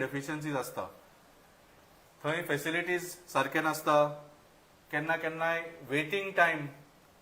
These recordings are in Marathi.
डेफिशियन्सीज आसता, थंय फॅसिलिटीज सारखे नासता, केन्ना केन्नाय वेटिंग टायम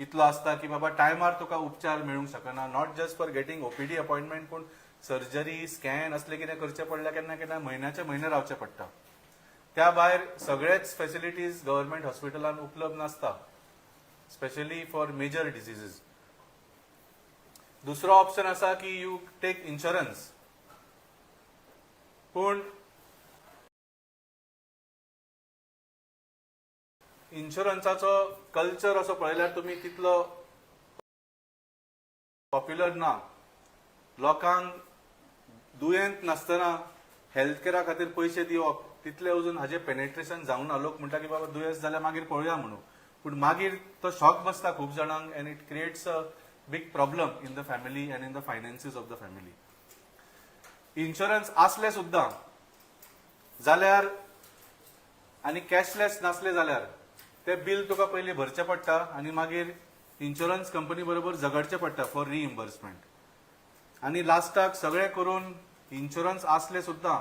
इतलो आसता की बाबा टायमार तुका उपचार मेळूंक शकना, not just for getting OPD appointment, पूण सर्जरी स्कॅन असले कितें करचें पडल्यार केन्ना केन्ना म्हयन्याचे म्हयने रावचें पडटा. त्या भायर सगळेच फॅसिलिटीज गव्हर्मेंट हॉस्पिटलांत उपलब्ध नासता, स्पेशली फॉर मेजर डिसीजीस. दुसरो ऑप्शन आसा की यू टेक इन्शुरन्स, पूण इन्शुरन्साचो कल्चर असो पळयल्यार तुमी तितलो पॉप्युलर ना. लोकांक दुयेंत नासतना हेल्थ केअरा खातीर पयशे दिवप तितले अजून हाजे पेनेट्रेशन जावंक ना. लोक म्हणटा की बाबा दुयेंस जाल्यार मागीर पळोवया म्हणून, पूण मागीर तो शॉक बसता खूब जाणांक, end it creates a big problem in the family and in the finances of the family. Insurance आसले सुद्दां जाल्यार आनी कॅशलेस नासले जाल्यार ते बिल तुका पयलीं भरचें पडटा आनी मागीर इन्शुरन्स कंपनी बरोबर झगडचें पडटा फॉर रिइम्बर्समेंट. आनी लास्टाक सगळें करून इन्शुरन्स आसले सुद्दां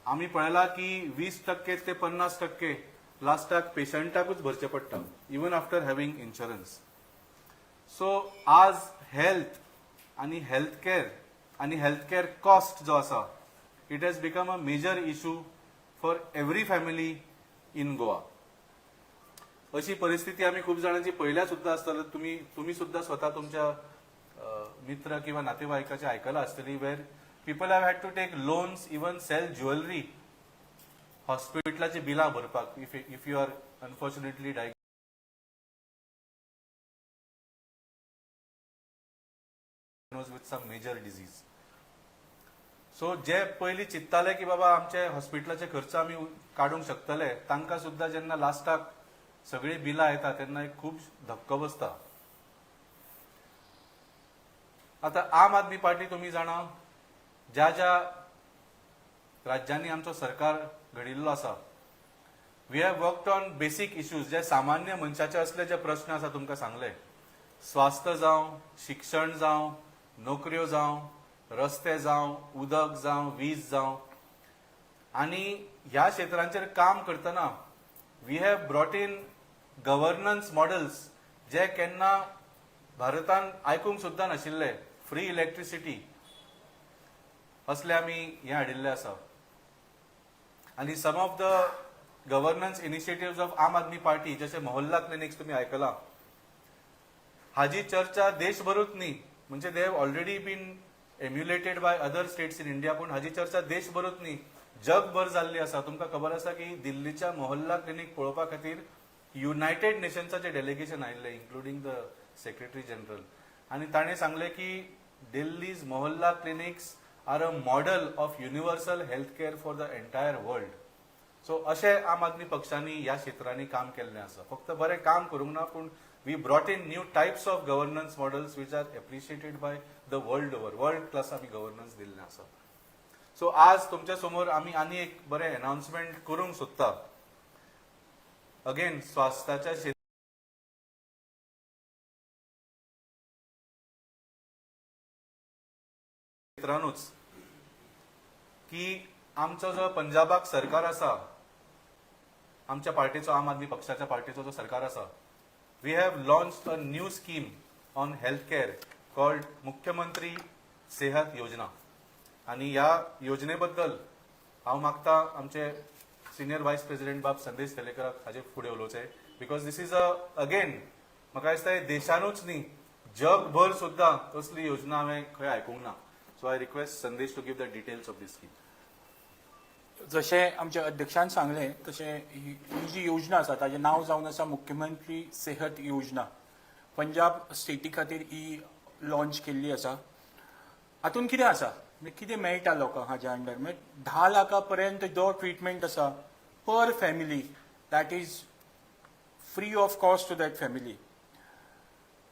आमी पळयला की 20% ते 50% लास्टाक पेशंटाकूच भरचें पडटा, even after having insurance. So आज हेल्थ आनी हेल्थ केअर कॉस्ट जो आसा, it has become a major issue for every family in Goa. अशी परिस्थिती आमी खूब जाणांची पयल्या सुद्दां आसतली. तुम्ही सुद्दां स्वता तुमच्या मित्र किंवा नातेवाईकाचे आयकलां आसतली, where people have had to take loans, even sell jewellery हॉस्पिटलाची बिलां भरपाक, if you are unfortunately diagnose with some major disease. So जे पयलीं चिंत्ताले की बाबा आमचे हॉस्पिटलाचे खर्च आमी काडूंक शकतले, तांकां सुद्दां जेन्ना लास्टाक सगळी बिलां येता तेन्ना एक खूब धक्को बसता. आता आम आदमी पार्टी तुमी जाणा, ज्या ज्या राज्यांनी आमचो सरकार घडिल्लो आसा, we have worked on basic issues, जे सामान्य मनशाचे असले जे प्रश्न आसा तुमकां सांगले, स्वास्थ्य जावं, शिक्षण जावं, नोकऱ्यो जावं, रस्ते जावं, उदक जावं, वीज जावं. आनी ह्या क्षेत्रांचेर काम करतना we have brought in governance models जे केन्ना भारतान आयकूंक सुद्दां नाशिल्ले. फ्री इलेक्ट्रिसिटी असले आमी हे हाडिल्ले आसा. आनी some of the governance initiative of Aam Aadmi party, जसे मोहल्ला क्लिनिक्स तुमी आयकला, हाजी चर्चा देशभरूच न्ही, म्हणजे they have already been emulated by other states in India, पूण हाजी चर्चा देशभरूच न्ही, जगभर जाल्ली आसा. तुमकां खबर आसा की दिल्लीच्या मोहल्ला क्लिनिक पळोवपा खातीर युनायटेड नेशन्साचे डेलिगेशन आयिल्ले, इन्क्लुडिंग द सेक्रेटरी जनरल. आनी ताणें सांगले की Delhi's Mohalla clinics are a model of universal health care for the entire world. So अशें आम आदमी पक्षांनी ह्या क्षेत्रांनी काम केल्लें आसा. फक्त बरें काम करूंक ना, पूण we brought in new types of governance models which are appreciated by the world over. World class आमी गव्हर्नन्स दिल्लें आसा. सो आज तुमच्या समोर आमी आनी एक बरें अनाउन्समेंट करूंक सोदता. अगेन स्वास्थ्याच्या क्षेत्रानूच की आमचो जो पंजाबाक सरकार आसा, आमच्या पार्टीचो, आम आदमी पक्षाच्या पार्टीचो जो सरकार आसा, we have launched a new scheme on health care called Mukhyamantri Sehat योजना. आणि ह्या योजनेबद्दल हांव मागता आमचे सिनियर व्हायस प्रेसिडेंट बाब संदेश तेलेकराक हाजे फुडें उलोवचें, बिकॉज दिस इज अगेन म्हाका दिसता देशानूच न्ही, जगभर सुद्दां असली योजना हांवें खंय आयकूंक ना. So I request Sandesh to give the details of this scheme. जशें आमच्या अध्यक्षान सांगलें तशें ही जी योजना आसा ताचें नांव जावन आसा मुख्यमंत्री सेहत योजना. पंजाब स्टेटी खातीर ही लॉन्च केल्ली आसा. हातून कितें आसा, कितें मेळटा लोकांक हाच्या अंडर, म्हणजे 10 लाखां पर्यंत जो ट्रिटमेंट आसा per family, that is free of cost to that family.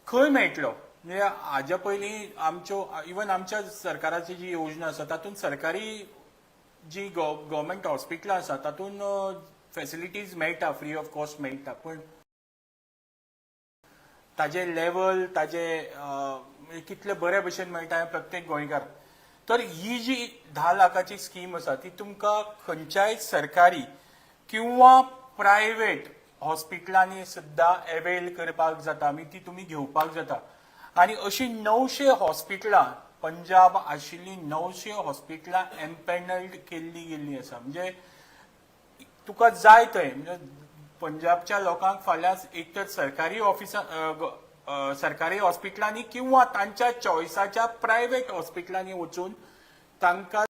खंय मेळटलो म्हणजे हाज्या पयलीं आमच्यो इवन आमच्या सरकाराची जी योजना आसा तातूंत सरकारी जी गव्हर्मेंट हॉस्पिटलां आसा तातूंत फॅसिलिटीज मेळटा, फ्री ऑफ कॉस्ट मेळटा, पूण ताजे लेवल, ताजे कितले बरे भशेन मेळटा हें प्रत्येक गोंयकार तर ही जी 10 लाखाची स्कीम आसा ती तुमकां खंयच्याय सरकारी किंवा प्रायव्हेट हॉस्पिटलांनी सुद्दां अवेल करपाक जाता, ती तुम्ही घेवपाक जाता. आणि अशी 900 हॉस्पिटलां पंजाब आशिल्ली 900 हॉस्पिटलां एम्पॅनल्ड केल्ली गेल्ली आसा. म्हणजे तुका जाय थंय म्हणजे पंजाबच्या लोकांक फाल्यां एक तर सरकारी सरकारी हॉस्पिटलांनी किंवा तांच्या चॉयसाच्या प्रायव्हेट हॉस्पिटलांनी वचून तांकां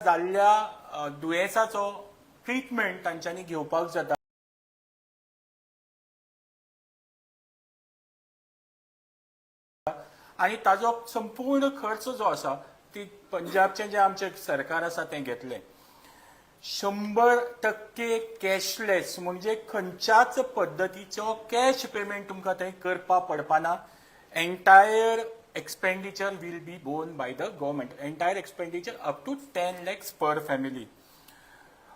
जाल्ल्या दुयेंसाचो ट्रिटमेंट तांच्यांनी घेवपाक जाता. आणि ताजो संपूर्ण खर्च जो आसा ती पंजाबचे जे आमचे सरकार आसा तें घेतलें. 100% कॅशलेस म्हणजे खंयच्याच पद्दतीचो कॅश पेमेंट तुमकां थंय करपा पडपाना. Entire expenditure will be borne by the government. Entire expenditure up to 10 lakhs per family.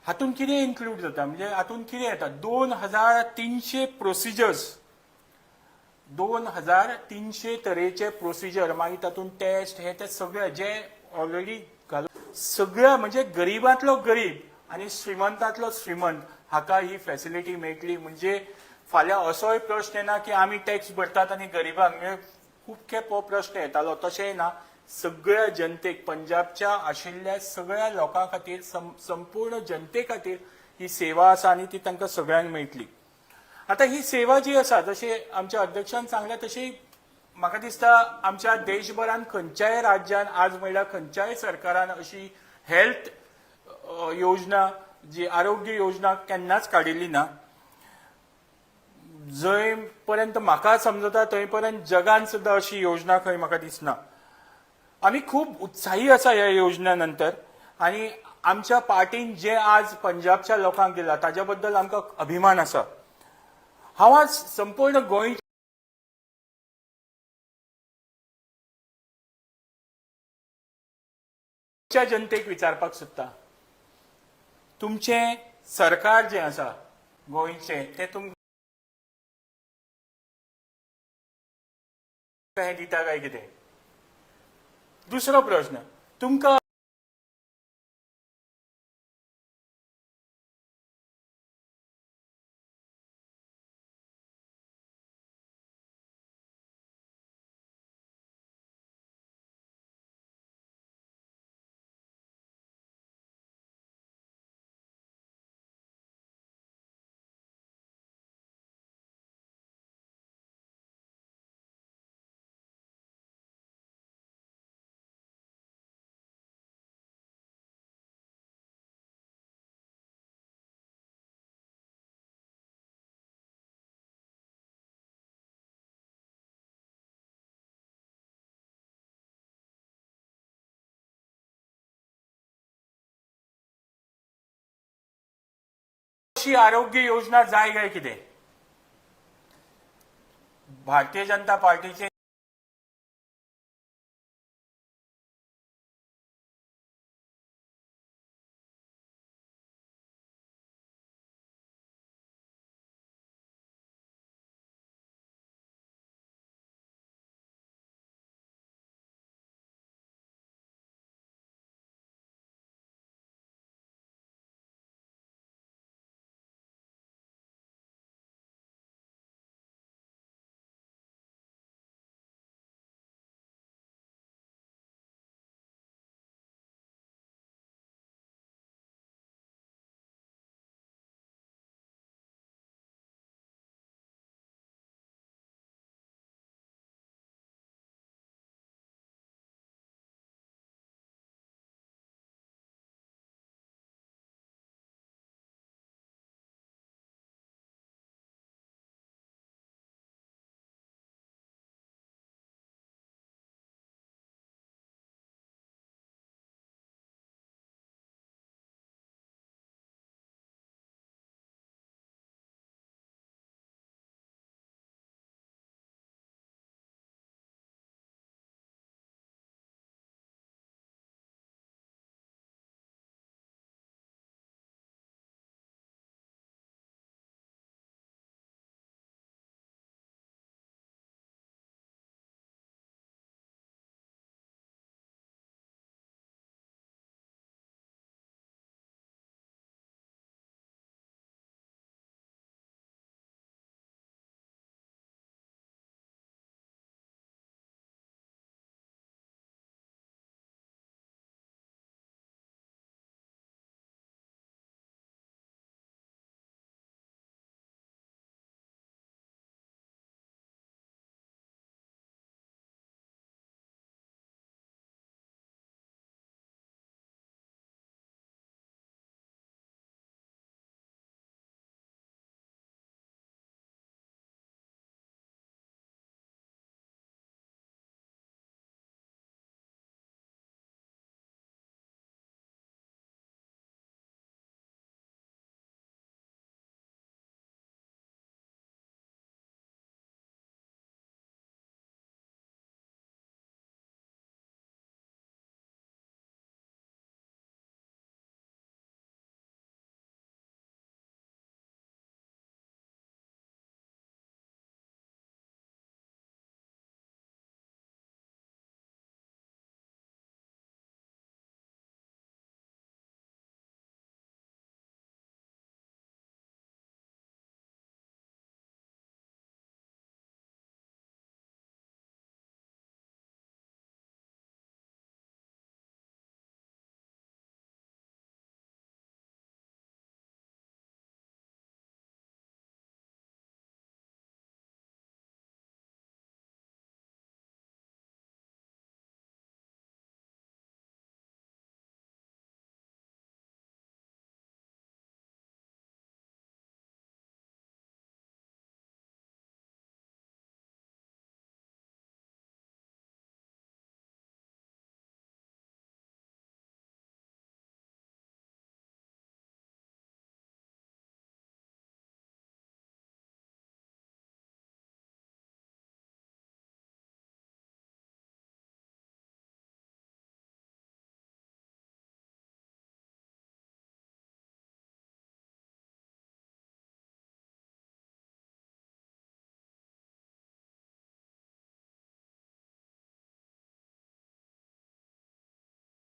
हातून कितें इन्क्लूड जाता म्हणजे हातून कितें येता 2300 प्रोसिजर्स 2300 तरेचे प्रोसिजर मागीर तातूंत टेस्ट हे ते सगळे जे ऑलरेडी घालून सगळ्या म्हणजे गरीबांतलो गरीब आणि श्रीमंतांतलो श्रीमंत हाका ही फॅसिलिटी मेळटली. म्हणजे फाल्यां असोय प्रश्न येना की आमी टॅक्स भरतात आणि गरीबांक म्हणजे खूब खेप हो प्रश्न येतालो तशेंय ना. सगळ्या जनतेक पंजाबच्या आशिल्ल्या सगळ्या लोकां खातीर संपूर्ण जनते खातीर ही सेवा आसा आणि ती तांकां सगळ्यांक मेळटली. आता ही सेवा जी आसा जशें आमच्या अध्यक्षान सांगल्या तशी म्हाका दिसता आमच्या देशभरान खंयच्याय राज्यान आज म्हणल्यार खंयच्याय सरकारान अशी हेल्थ योजना जी आरोग्य योजना केन्नाच काडिल्ली ना. जंय पर्यंत म्हाका समजता थंय पर्यंत जगान सुद्धा अशी योजना खंय म्हाका दिसना. आमी खूब उत्साही आसा ह्या योजने नंतर आणि आमच्या पार्टीन जे आज पंजाबच्या लोकांक दिला ताज्या बद्दल आमकां अभिमान आसा. हांव आज संपूर्ण गोंयच्या जनतेक विचारपाक सोदता तुमचें सरकार जें आसा गोंयचें तें तुमकां हें दिता काय कितें. दुसरो प्रश्न तुमकां अशी आरोग्य योजना जाय काय कितें. भारतीय जनता पार्टीचे